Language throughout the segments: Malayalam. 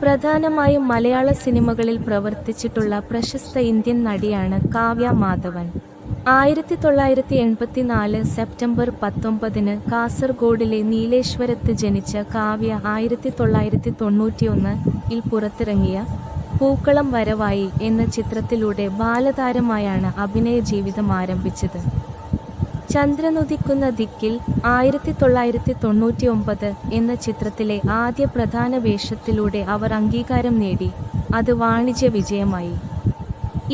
പ്രധാനമായും മലയാള സിനിമകളിൽ പ്രവർത്തിച്ചിട്ടുള്ള പ്രശസ്ത ഇന്ത്യൻ നടിയാണ് കാവ്യ മാധവൻ. 1984 സെപ്റ്റംബർ 19 കാസർഗോഡിലെ നീലേശ്വരത്ത് ജനിച്ച കാവ്യ 1991 പുറത്തിറങ്ങിയ പൂക്കളം വരവായി എന്ന ചിത്രത്തിലൂടെ ബാലതാരമായാണ് അഭിനയ ജീവിതം ആരംഭിച്ചത്. ചന്ദ്രനുദിക്കുന്ന ദിക്കിൽ 1999 എന്ന ചിത്രത്തിലെ ആദ്യ പ്രധാന വേഷത്തിലൂടെ അവർ അംഗീകാരം നേടി. അത് വാണിജ്യ വിജയമായി.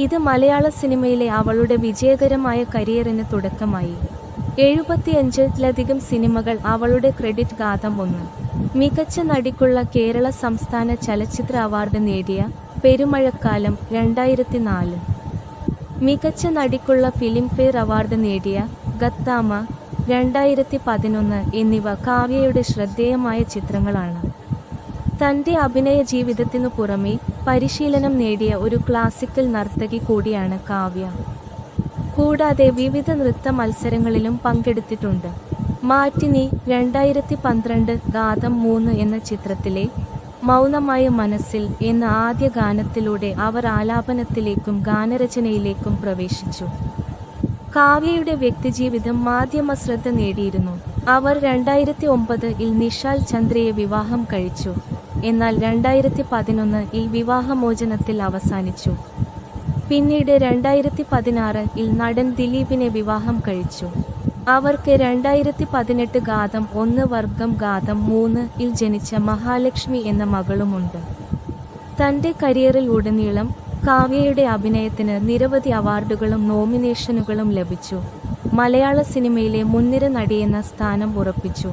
ഇത് മലയാള സിനിമയിലെ അവളുടെ വിജയകരമായ കരിയറിന് തുടക്കമായി. 75-ലധികം സിനിമകൾ അവളുടെ ക്രെഡിറ്റ് ഗാഥം 1. മികച്ച നടിക്കുള്ള കേരള സംസ്ഥാന ചലച്ചിത്ര അവാർഡ് നേടിയ പെരുമഴക്കാലം 2004. മികച്ച നടിക്കുള്ള ഫിലിംഫെയർ അവാർഡ് നേടിയ ഗത്താമ 2011 എന്നിവ കാവ്യയുടെ ശ്രദ്ധേയമായ ചിത്രങ്ങളാണ്. തന്റെ അഭിനയ ജീവിതത്തിനു പുറമെ പരിശീലനം നേടിയ ഒരു ക്ലാസിക്കൽ നർത്തകി കൂടിയാണ് കാവ്യ. കൂടാതെ വിവിധ നൃത്ത മത്സരങ്ങളിലും പങ്കെടുത്തിട്ടുണ്ട്. മാറ്റിനി 2012 ഗാഥം 3 എന്ന ചിത്രത്തിലെ മൗനമായ മനസ്സിൽ എന്ന ആദ്യ ഗാനത്തിലൂടെ അവർ ആലാപനത്തിലേക്കും ഗാനരചനയിലേക്കും പ്രവേശിച്ചു. കാവ്യയുടെ വ്യക്തിജീവിതം മാധ്യമ ശ്രദ്ധ നേടിയിരുന്നു. അവർ 2009 നിഷാൽ ചന്ദ്രയെ വിവാഹം കഴിച്ചു. എന്നാൽ 2011 വിവാഹമോചനത്തിൽ അവസാനിച്ചു. പിന്നീട് 2016 നടൻ ദിലീപിനെ വിവാഹം കഴിച്ചു. അവർക്ക് 2018 ഗാഥം 1 വർഗം ഗാഥം 3 ജനിച്ച മഹാലക്ഷ്മി എന്ന മകളുമുണ്ട്. തന്റെ കരിയറിൽ ഉടനീളം കാവ്യയുടെ അഭിനയത്തിന് നിരവധി അവാർഡുകളും നോമിനേഷനുകളും ലഭിച്ചു. മലയാള സിനിമയിലെ മുൻനിര നടിയെന്ന സ്ഥാനം ഉറപ്പിച്ചു.